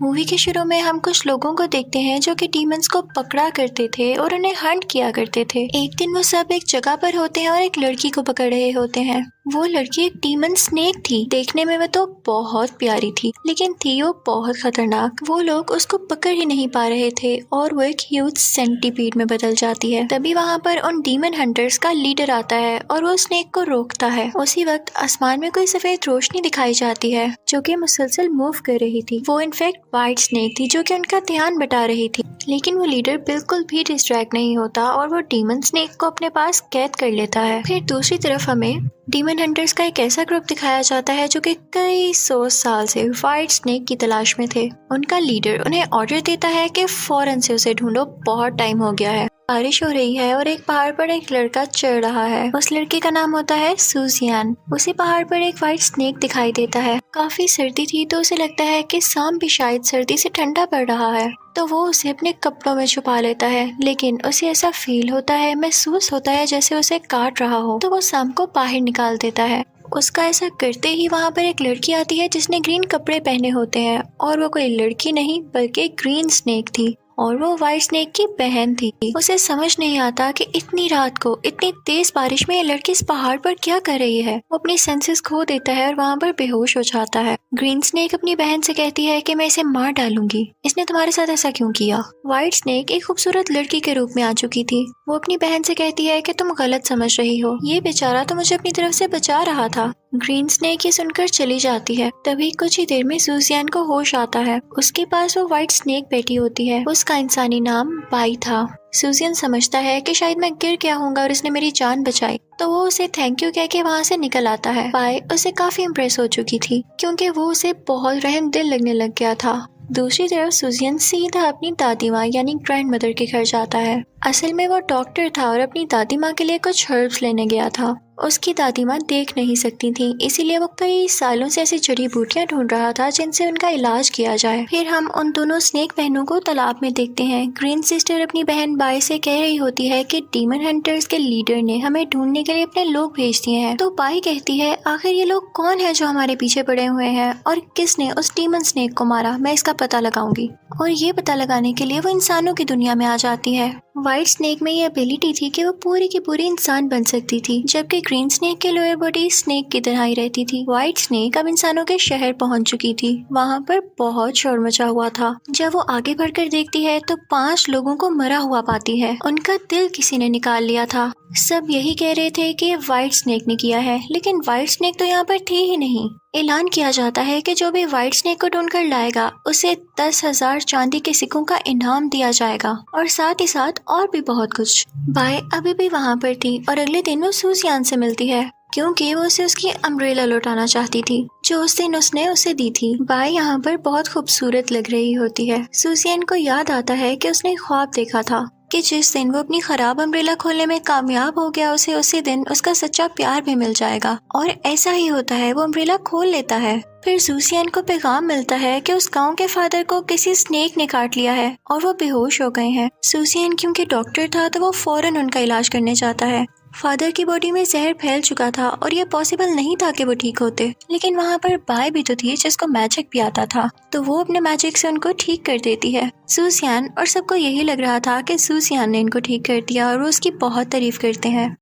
Movie के शुरू में हम कुछ लोगों को देखते हैं जो कि डीमंस को पकड़ा करते थे और उन्हें हंट किया करते थे। एक दिन वो सब एक जगह पर होते हैं और एक लड़की को पकड़ रहे होते हैं। वो लड़की एक डीमन स्नेक थी। देखने में वो तो बहुत प्यारी थी, लेकिन थी वो बहुत खतरनाक। वो लोग उसको पकड़ ही नहीं पा रहे थे और वो एक ह्यूज सेंटीपीड में बदल जाती है। तभी वहाँ पर उन डीमन हंटर्स का लीडर आता है और वो स्नेक को रोकता है। उसी वक्त आसमान में कोई सफेद रोशनी दिखाई जाती है जो कि मुसलसल मूव कर रही थी। वो इनफैक्ट व्हाइट स्नेक थी जो कि उनका ध्यान बटा रही थी, लेकिन वो लीडर बिल्कुल भी डिस्ट्रैक्ट नहीं होता और वो डीमन स्नेक को अपने पास कैद कर लेता है। फिर दूसरी तरफ हमें डीमन हंटर्स का एक ऐसा ग्रुप दिखाया जाता है जो कि कई 100 साल से व्हाइट स्नेक की तलाश में थे। उनका लीडर उन्हें ऑर्डर देता है कि फौरन से उसे ढूंढो, बहुत टाइम हो गया है। बारिश हो रही है और एक पहाड़ पर एक लड़का चढ़ रहा है। उस लड़के का नाम होता है सुजियान। उसी पहाड़ पर एक व्हाइट स्नेक दिखाई देता है। काफी सर्दी थी तो उसे लगता है कि शाम भी शायद सर्दी से ठंडा पड़ रहा है, तो वो उसे अपने कपड़ों में छुपा लेता है। लेकिन उसे ऐसा फील होता है, महसूस होता है जैसे उसे काट रहा हो, तो वो शाम को बाहर निकाल देता है। उसका ऐसा करते ही वहाँ पर एक लड़की आती है जिसने ग्रीन कपड़े पहने होते हैं, और वो कोई लड़की नहीं बल्कि ग्रीन स्नेक थी और वो व्हाइट स्नेक की बहन थी। उसे समझ नहीं आता कि इतनी रात को इतनी तेज बारिश में ये लड़की इस पहाड़ पर क्या कर रही है। वो अपनी सेंसेस खो देता है और वहाँ पर बेहोश हो जाता है। ग्रीन स्नेक अपनी बहन से कहती है कि मैं इसे मार डालूंगी, इसने तुम्हारे साथ ऐसा क्यों किया। व्हाइट स्नेक एक खूबसूरत लड़की के रूप में आ चुकी थी। वो अपनी बहन से कहती है कि तुम गलत समझ रही हो, ये बेचारा तो मुझे अपनी तरफ से बचा रहा था। ग्रीन स्नेक ये सुनकर चली जाती है। तभी कुछ ही देर में सुजियान को होश आता है। उसके पास वो व्हाइट स्नेक बैठी होती है। उसका इंसानी नाम बाई था। सुजियान समझता है कि शायद मैं गिर गया होऊंगा और इसने मेरी जान बचाई, तो वो उसे थैंक यू कह के वहाँ से निकल आता है। बाई उसे काफी इम्प्रेस हो चुकी थी क्योंकि वो उसे बहुत रहम दिल लगने लग गया था। दूसरी तरफ सुजियान सीधा अपनी दादी माँ यानी ग्रैंड मदर के घर जाता है। असल में वो डॉक्टर था और अपनी दादी माँ के लिए कुछ हर्ब्स लेने गया था। उसकी दादी माँ देख नहीं सकती थी, इसीलिए वो कई सालों से ऐसी जड़ी बूटियां ढूंढ रहा था जिनसे उनका इलाज किया जाए। फिर हम उन दोनों स्नेक बहनों को तालाब में देखते हैं। ग्रीन सिस्टर अपनी बहन बाई से कह रही होती है कि डीमन हंटर्स के लीडर ने हमें ढूंढने के लिए अपने लोग भेज दिए हैं। तो बाई कहती है आखिर ये लोग कौन है जो हमारे पीछे पड़े हुए हैं और किसने उस डीमन स्नेक को मारा, मैं इसका पता लगाऊंगी। और ये पता लगाने के लिए वो इंसानों की दुनिया में आ जाती है। व्हाइट स्नेक में ये एबिलिटी थी कि वो पूरी की पूरी इंसान बन सकती थी, जबकि ग्रीन स्नेक के लोअर बॉडी स्नेक की तरह ही रहती थी। व्हाइट स्नेक अब इंसानों के शहर पहुंच चुकी थी। वहाँ पर बहुत शोर मचा हुआ था। जब वो आगे बढ़कर देखती है तो 5 लोगों को मरा हुआ पाती है। उनका दिल किसी ने निकाल लिया था। सब यही कह रहे थे कि व्हाइट स्नेक ने किया है, लेकिन व्हाइट स्नेक तो यहाँ पर थे ही नहीं। ऐलान किया जाता है कि जो भी व्हाइट स्नेक को ढूंढ कर लाएगा उसे 10,000 चांदी के सिक्कों का इनाम दिया जाएगा और साथ ही साथ और भी बहुत कुछ। बाई अभी भी वहाँ पर थी और अगले दिन वो सुजियान से मिलती है क्योंकि वो उसे उसकी अम्ब्रेला लौटाना चाहती थी जो उस दिन उसने उसे दी थी। बाई यहाँ पर बहुत खूबसूरत लग रही होती है। सुजियान को याद आता है कि उसने ख्वाब देखा था कि जिस दिन वो अपनी खराब अम्ब्रेला खोलने में कामयाब हो गया उसे उसी दिन उसका सच्चा प्यार भी मिल जाएगा। और ऐसा ही होता है, वो अम्ब्रेला खोल लेता है। फिर सुजियान को पैगाम मिलता है कि उस गांव के फादर को किसी स्नेक ने काट लिया है और वो बेहोश हो गए हैं। सुजियान क्योंकि डॉक्टर था तो वो फौरन उनका इलाज करने जाता है। फादर की बॉडी में जहर फैल चुका था और ये पॉसिबल नहीं था कि वो ठीक होते, लेकिन वहाँ पर बाई भी तो थी जिसको मैजिक भी आता था, तो वो अपने मैजिक से उनको ठीक कर देती है। सुजियान और सबको यही लग रहा था कि सुजियान ने इनको ठीक कर दिया और वो उसकी बहुत तारीफ करते हैं।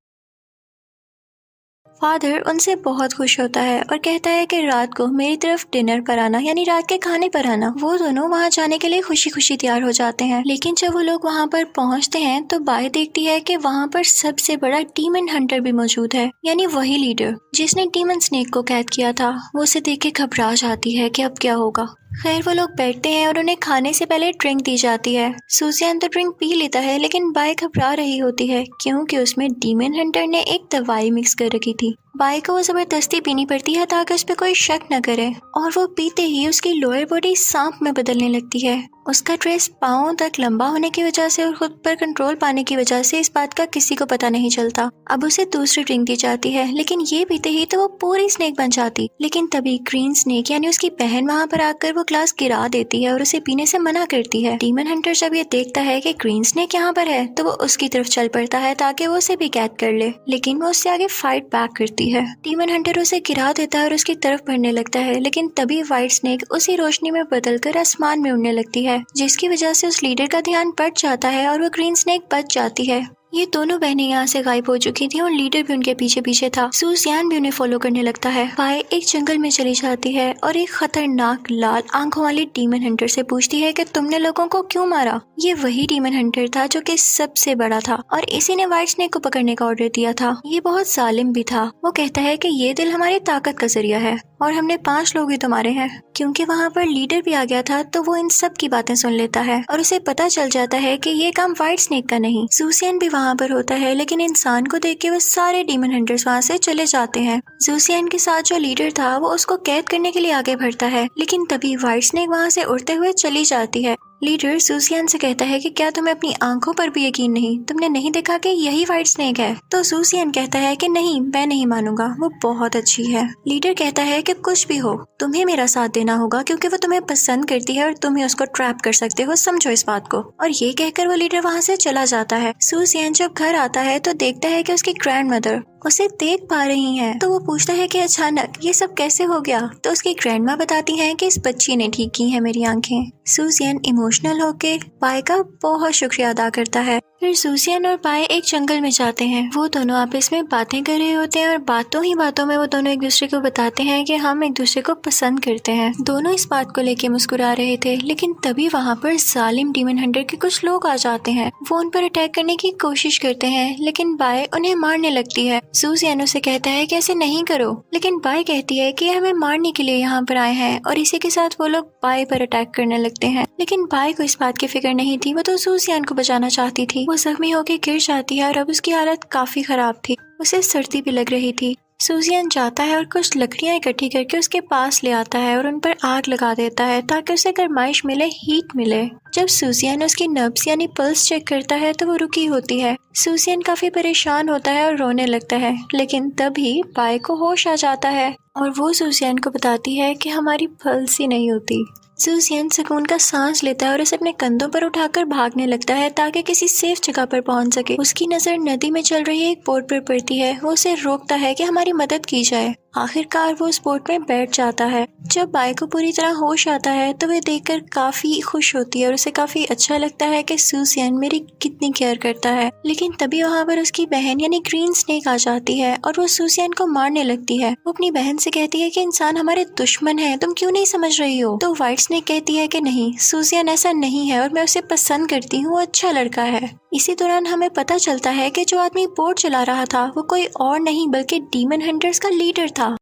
फादर उनसे बहुत खुश होता है और कहता है कि रात को मेरी तरफ डिनर पर आना, यानी रात के खाने पर आना। वो दोनों वहाँ जाने के लिए खुशी खुशी तैयार हो जाते हैं। लेकिन जब वो लोग वहाँ पर पहुँचते हैं तो बाई देखती है कि वहाँ पर सबसे बड़ा डीमन हंटर भी मौजूद है, यानी वही लीडर जिसने डीमन स्नेक को कैद किया था। वो उसे देख के घबरा जाती है कि अब क्या होगा। खैर वो लोग बैठते हैं और उन्हें खाने से पहले ड्रिंक दी जाती है। सुजियान तो ड्रिंक पी लेता है, लेकिन बाई घबरा रही होती है क्योंकि उसमें डीमन हंटर ने एक दवाई मिक्स कर रखी थी। बाई को वो जबरदस्ती पीनी पड़ती है ताकि उस पर कोई शक न करे, और वो पीते ही उसकी लोअर बॉडी सांप में बदलने लगती है। उसका ड्रेस पाँव तक लंबा होने की वजह से और खुद पर कंट्रोल पाने की वजह से इस बात का किसी को पता नहीं चलता। अब उसे दूसरी ड्रिंक दी जाती है, लेकिन ये पीते ही तो वो पूरी स्नेक बन जाती। लेकिन तभी ग्रीन स्नेक यानी उसकी बहन वहाँ पर आकर वो ग्लास गिरा देती है और उसे पीने से मना करती है। डीमन हंटर जब ये देखता है कि ग्रीन स्नेक यहाँ पर है तो वो उसकी तरफ चल पड़ता है ताकि वो उसे भी कैद कर ले, लेकिन वो उससे आगे फाइट बैक करती होती है। डीमन हंटर उसे गिरा देता है और उसकी तरफ बढ़ने लगता है, लेकिन तभी व्हाइट स्नेक उसी रोशनी में बदलकर आसमान में उड़ने लगती है, जिसकी वजह से उस लीडर का ध्यान बढ़ जाता है और वो ग्रीन स्नेक बच जाती है। ये दोनों बहनें यहाँ से गायब हो चुकी थी और लीडर भी उनके पीछे पीछे था। सूसियान भी उन्हें फॉलो करने लगता है। पाए एक जंगल में चली जाती है और एक खतरनाक लाल आंखों वाली डीमन हंटर से पूछती है कि तुमने लोगों को क्यों मारा। ये वही डीमन हंटर था जो कि सबसे बड़ा था और इसी ने व्हाइट स्नेक को पकड़ने का ऑर्डर दिया था। ये बहुत जालिम भी था। वो कहता है कि ये दिल हमारी ताकत का जरिया है और हमने 5 लोग ही तो मारे हैं। क्योंकि वहाँ पर लीडर भी आ गया था तो वो इन सब की बातें सुन लेता है और उसे पता चल जाता है कि ये काम व्हाइट स्नेक का नहीं, सूसियन भी वहाँ पर होता है। लेकिन इंसान को देख के वो सारे डीमन हंटर्स वहाँ से चले जाते हैं। सूसियन के साथ जो लीडर था वो उसको कैद करने के लिए आगे बढ़ता है, लेकिन तभी व्हाइट स्नेक वहाँ से उड़ते हुए चली जाती है। लीडर सूसियन से कहता है कि क्या तुम्हें अपनी आंखों पर भी यकीन नहीं? तुमने नहीं देखा कि यही व्हाइट स्नेक है? तो सूसियन कहता है कि नहीं, मैं नहीं मानूंगा, वो बहुत अच्छी है। लीडर कहता है कि कुछ भी हो तुम्हें मेरा साथ देना होगा क्योंकि वो तुम्हें पसंद करती है और तुम ही उसको ट्रैप कर सकते हो, समझो इस बात को। और ये कहकर वो लीडर वहाँ से चला जाता है। सूसियन जब घर आता है तो देखता है कि उसकी ग्रैंड मदर उसे देख पा रही हैं। तो वो पूछता है कि अचानक ये सब कैसे हो गया। तो उसकी ग्रैंडमा बताती हैं कि इस बच्ची ने ठीक की है मेरी आंखें। सूसियन इमोशनल होके पाए का बहुत शुक्रिया अदा करता है। फिर सूसियन और पाए एक जंगल में जाते हैं। वो दोनों आपस में बातें कर रहे होते हैं और बातों ही बातों में वो दोनों एक दूसरे को बताते हैं कि हम एक दूसरे को पसंद करते हैं। दोनों इस बात को लेके मुस्कुरा रहे थे, लेकिन तभी वहाँ पर जालिम डीमन हंटर के कुछ लोग आ जाते हैं। वो उन पर अटैक करने की कोशिश करते हैं, लेकिन बाय उन्हें मारने लगती है। सूसियन उसे कहता है कि ऐसे नहीं करो, लेकिन बाय कहती है कि हमें मारने के लिए यहाँ पर आए हैं और इसी के साथ वो लोग बाय पर अटैक करने लगते हैं। लेकिन बाय को इस बात की फिक्र नहीं थी, वो तो सूसियन को बचाना चाहती थी। वो जख्मी होकर गिर जाती है और अब उसकी हालत काफी खराब थी। उसे सर्दी भी लग रही थी। सूसियन जाता है और कुछ लकड़ियां इकट्ठी करके उसके पास ले आता है और उन पर आग लगा देता है ताकि उसे गर्माइश मिले, हीट मिले। जब सूसियन उसकी नब्ज यानी पल्स चेक करता है तो वो रुकी होती है। सूसियन काफी परेशान होता है और रोने लगता है, लेकिन तभी बाय को होश आ जाता है और वो सूसियन को बताती है कि हमारी पल्स ही नहीं होती। सूसियन सुकून का सांस लेता है और उसे अपने कंधों पर उठाकर भागने लगता है ताकि किसी सेफ जगह पर पहुंच सके। उसकी नजर नदी में चल रही एक बोट पर पड़ती है। वो उसे रोकता है कि हमारी मदद की जाए। आखिरकार वो उस बोट में बैठ जाता है। जब बाय को पूरी तरह होश आता है तो वह देखकर काफी खुश होती है और उसे काफी अच्छा लगता है कि सूसियन मेरी कितनी केयर करता है। लेकिन तभी वहाँ पर उसकी बहन यानी ग्रीन स्नेक आ जाती है और वो सूसियन को मारने लगती है। वो अपनी बहन से कहती है कि इंसान हमारे दुश्मन है, तुम क्यों नहीं समझ रही हो? तो व्हाइट स्नेक कहती है कि नहीं, सूसियन ऐसा नहीं है और मैं उसे पसंद करती हूँ, वो अच्छा लड़का है। इसी दौरान हमें पता चलता है कि जो आदमी बोट चला रहा था वो कोई और नहीं बल्कि डीमन हंटर्स का लीडर था।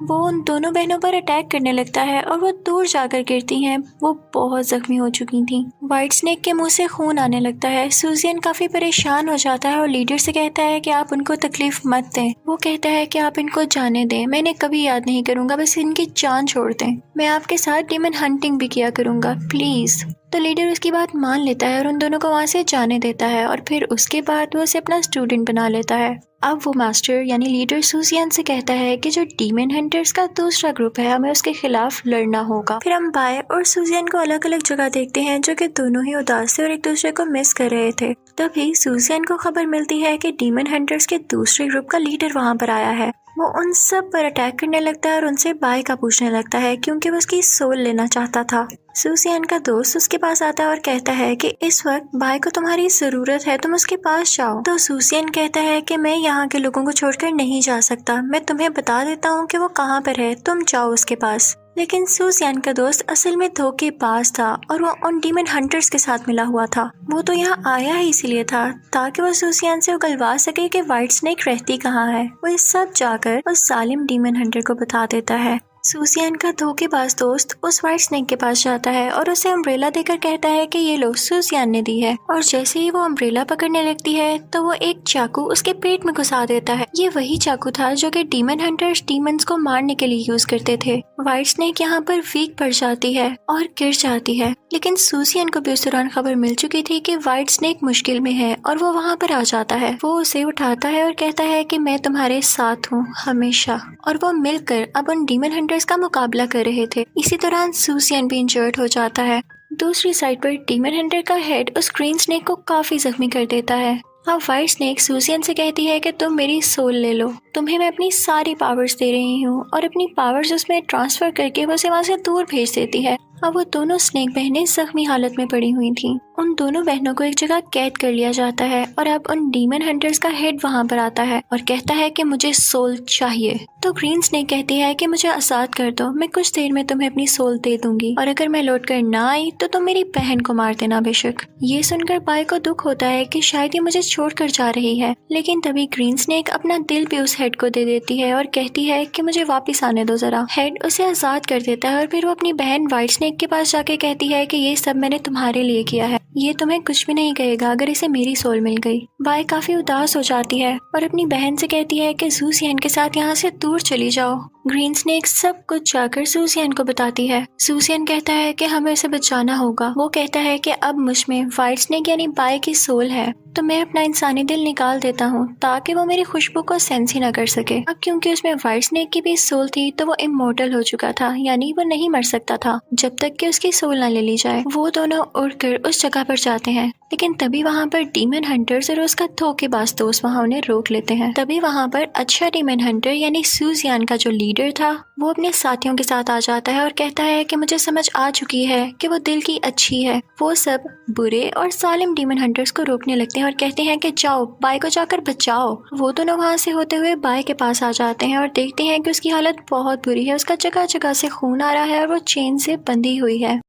वो उन दोनों बहनों पर अटैक करने लगता है और वो दूर जाकर गिरती हैं। वो बहुत जख्मी हो चुकी थी। व्हाइट स्नेक के मुंह से खून आने लगता है। सूसियन काफी परेशान हो जाता है और लीडर से कहता है कि आप उनको तकलीफ मत दें। वो कहता है कि आप इनको जाने दें, मैं इन्हें कभी याद नहीं करूंगा, बस इनकी जान छोड़ दें। मैं आपके साथ डीमन हंटिंग भी किया करूंगा, प्लीज। तो लीडर उसकी बात मान लेता है और उन दोनों को वहाँ से जाने देता है और फिर उसके बाद वो उसे अपना स्टूडेंट बना लेता है। अब वो मास्टर यानी लीडर सूसियन से कहता है कि जो डीमन हंटर्स का दूसरा ग्रुप है हमें उसके खिलाफ लड़ना होगा। फिर हम बाय और सूसियन को अलग अलग जगह देखते हैं जो कि दोनों ही उदास थे और एक दूसरे को मिस कर रहे थे। तभी सूसियन को खबर मिलती है कि डीमन हंटर्स के दूसरे ग्रुप का लीडर वहाँ पर आया है। वो उन सब पर अटैक करने लगता है और उनसे बाय का पूछने लगता है क्योंकि वो उसकी सोल लेना चाहता था। सूसियन का दोस्त उसके पास आता है और कहता है कि इस वक्त बाय को तुम्हारी जरूरत है, तुम उसके पास जाओ। तो सूसियन कहता है कि मैं यहाँ के लोगों को छोड़कर नहीं जा सकता, मैं तुम्हें बता देता हूँ कि वो कहाँ पर है, तुम जाओ उसके पास। लेकिन सूसियन का दोस्त असल में धोखेबाज था और वो उन डीमन हंटर्स के साथ मिला हुआ था। वो तो यहाँ आया ही इसीलिए था ताकि वो सूसियन से उगलवा सके कि व्हाइट स्नेक रहती कहाँ है। वो ये सब जाकर उस जालिम डीमन हंटर को बता देता है। सूसियन का धोखेबाज दोस्त उस व्हाइट स्नेक के पास जाता है और उसे अम्ब्रेला देकर कहता है कि ये लो, सूसियन ने दी है। और जैसे ही वो अम्ब्रेला पकड़ने लगती है तो वो एक चाकू उसके पेट में घुसा देता है। ये वही चाकू था जो कि डीमन हंटर्स डीमंस को मारने के लिए यूज करते थे। व्हाइट स्नेक यहाँ पर वीक पड़ जाती है और गिर जाती है, लेकिन सूसियन को भी उस दौरान खबर मिल चुकी थी कि व्हाइट स्नेक मुश्किल में है और वो वहाँ पर आ जाता है। वो उसे उठाता है और कहता है कि मैं तुम्हारे साथ हूँ हमेशा। और वो मिलकर अब उन डीमन हंटर्स का मुकाबला कर रहे थे। इसी दौरान सूसियन भी इंजर्ड हो जाता है। दूसरी साइड पर डीमन हंटर का हेड उस ग्रीन स्नेक को काफी जख्मी कर देता है। अब व्हाइट स्नेक सूजियन से कहती है कि तुम मेरी सोल ले लो, तुम्हें मैं अपनी सारी पावर्स दे रही हूँ, और अपनी पावर्स उसमें ट्रांसफर करके वो उसे वहाँ से दूर भेज देती है। अब वो दोनों स्नेक बहनें जख्मी हालत में पड़ी हुई थीं। उन दोनों बहनों को एक जगह कैद कर लिया जाता है और अब उन डीमन हंटर्स का हेड वहाँ पर आता है और कहता है कि मुझे सोल चाहिए। तो ग्रीन स्नेक कहती है कि मुझे आज़ाद कर दो, मैं कुछ देर में तुम्हें अपनी सोल दे दूंगी, और अगर मैं लौट कर ना आई तो तुम मेरी बहन को मार देना बेशक। ये सुनकर बाय को दुख होता है कि शायद ये मुझे छोड़कर जा रही है, लेकिन तभी ग्रीन स्नेक अपना दिल भी उस हेड को दे देती है और कहती है कि मुझे वापस आने दो जरा। हेड उसे आज़ाद कर देता है और फिर वो अपनी बहन व्हाइट स्नेक के पास जाके कहती है कि ये सब मैंने तुम्हारे लिए किया है, ये तुम्हें कुछ भी नहीं कहेगा अगर इसे मेरी सोल मिल गई। बाय काफी उदास हो जाती है और अपनी बहन से कहती है कि सूजियन के साथ यहाँ से दूर चली जाओ। ग्रीन स्नेक सब कुछ जाकर सूजियन को बताती है। सूजियन कहता है कि हमें उसे बचाना होगा। वो कहता है कि अब मुझ में व्हाइट स्नेक यानी बाय की सोल है, तो मैं अपना इंसानी दिल निकाल देता हूँ ताकि वो मेरी खुशबू को सेंस ही ना कर सके। अब क्योंकि उसमें व्हाइट स्नेक की भी सोल थी तो वो इमोर्टल हो चुका था, यानी वो नहीं मर सकता था जब तक कि उसकी सोल ना ले ली जाए। वो दोनों उड़कर उस जगह पर जाते हैं, लेकिन तभी वहाँ पर डीमन हंटर्स और उसका धोखेबाज दोस्त वहाँ उन्हें रोक लेते हैं। तभी वहाँ पर अच्छा डीमन हंटर यानी सूजियन का जो लीडर था वो अपने साथियों के साथ आ जाता है और कहता है कि मुझे समझ आ चुकी है कि वो दिल की अच्छी है। वो सब बुरे और सालिम डीमन हंटर्स को रोकने लगते हैं और कहते हैं कि जाओ बाय को जाकर बचाओ। वो दोनों वहाँ से होते हुए बाय के पास आ जाते हैं और देखते हैं कि उसकी हालत बहुत बुरी है, उसका जगह जगह से खून आ रहा है और वो चेन से बंधी हुई है।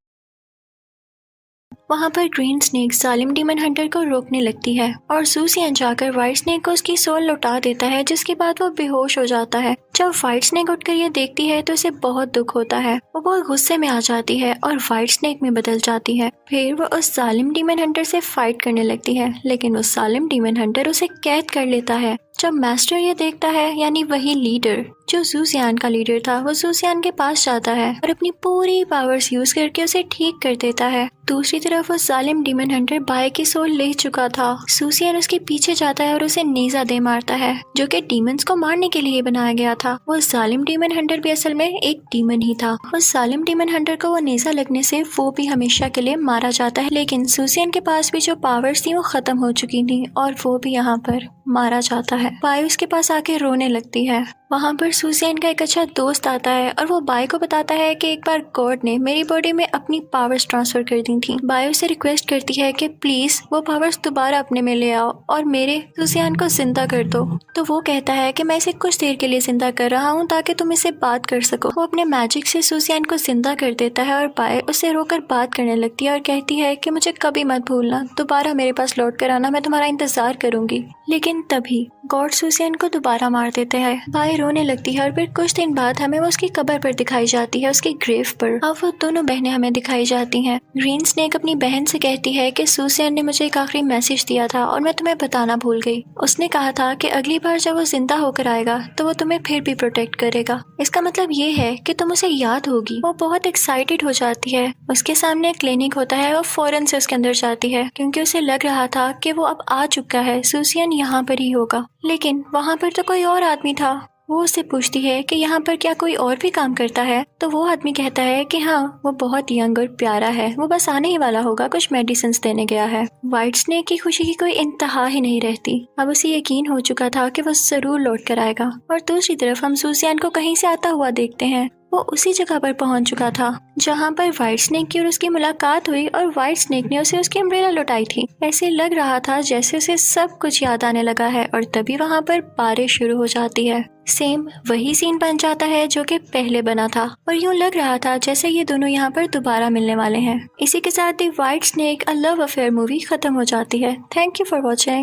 वहाँ पर ग्रीन स्नेक सालिम डीमन हंटर को रोकने लगती है और सूजियन जाकर व्हाइट स्नेक को उसकी सोल लौटा देता है, जिसके बाद वो बेहोश हो जाता है। जब व्हाइट स्नेक उठकर ये देखती है तो उसे बहुत दुख होता है। वो बहुत गुस्से में आ जाती है और व्हाइट स्नेक में बदल जाती है। फिर वो उस सालिम डीमन हंटर से फाइट करने लगती है, लेकिन उस सालिम डीमन हंटर उसे कैद कर लेता है। जब मास्टर ये देखता है, यानी वही लीडर जो सूजियन का लीडर था, वो सूजियन के पास जाता है और अपनी पूरी पावर्स यूज करके उसे ठीक कर देता है। दूसरी तरफ वो सालिम डीमन हंटर बाय की सोल ले चुका था। सूजियन उसके पीछे जाता है और उसे नेजा दे मारता है, जो कि डीमंस को मारने के लिए बनाया गया था। वो सालिम डीमन हंटर भी असल में एक डीमन ही था। उस सालिम डीमन हंटर को वो नेजा लगने से वो भी हमेशा के लिए मारा जाता है, लेकिन सूजियन के पास भी जो पावर्स थी वो खत्म हो चुकी थी और वो भी यहाँ पर मारा जाता है। बाय उसके पास आके रोने लगती है। वहाँ पर सूजियन का एक अच्छा दोस्त आता है और वो बाय को बताता है कि एक बार गॉड ने मेरी बॉडी में अपनी पावर्स ट्रांसफर कर दी थी। बाय उसे रिक्वेस्ट करती है कि प्लीज वो पावर्स दोबारा अपने में ले आओ और मेरे सूजियन को जिंदा कर दो। तो वो कहता है कि मैं इसे कुछ देर के लिए जिंदा कर रहा हूँ ताकि तुम इसे बात कर सको। वो अपने मैजिक से सूजियन को जिंदा कर देता है और बाय उससे रोकर बात करने लगती है और कहती है कि मुझे कभी मत भूलना, दोबारा मेरे पास लौट कर आना, मैं तुम्हारा इंतजार करूंगी। लेकिन तभी गॉड सूजियन को दोबारा मार देते हैं। बाय रोने लगती है और फिर कुछ दिन बाद हमें वो उसकी कब्र पर दिखाई जाती है, उसकी ग्रेव पर। अब वो दोनों बहनें हमें दिखाई जाती हैं। ग्रीन स्नेक अपनी बहन से कहती है कि सूजियन ने मुझे एक आखिरी मैसेज दिया था और मैं तुम्हें बताना भूल गई। उसने कहा था कि अगली बार जब वो जिंदा होकर आएगा तो वो तुम्हें फिर भी प्रोटेक्ट करेगा। इसका मतलब ये है कि तुम उसे याद होगी। वो बहुत एक्साइटेड हो जाती है। उसके सामने एक क्लिनिक होता है, वो फौरन से उसके अंदर जाती है क्योंकि उसे लग रहा था कि वो अब आ चुका है, सूजियन यहाँ पर ही होगा। लेकिन वहाँ पर तो कोई और आदमी था। वो उससे पूछती है कि यहाँ पर क्या कोई और भी काम करता है, तो वो आदमी कहता है कि हाँ, वो बहुत यंग और प्यारा है, वो बस आने ही वाला होगा, कुछ मेडिसिन देने गया है। व्हाइट स्नेक की खुशी की कोई इंतहा ही नहीं रहती। अब उसे यकीन हो चुका था कि वो जरूर लौट कर आएगा। और दूसरी तरफ हम सूजियन को कहीं से आता हुआ देखते हैं। वो उसी जगह पर पहुंच चुका था जहां पर व्हाइट स्नेक की और उसकी मुलाकात हुई और व्हाइट स्नेक ने उसे उसकी अम्ब्रेला लौटाई थी। ऐसे लग रहा था जैसे उसे सब कुछ याद आने लगा है और तभी वहां पर बारिश शुरू हो जाती है। सेम वही सीन बन जाता है जो कि पहले बना था और यूं लग रहा था जैसे ये दोनों यहाँ पर दोबारा मिलने वाले हैं। इसी के साथ ही white snake a love affair movie खत्म हो जाती है। Thank you for watching.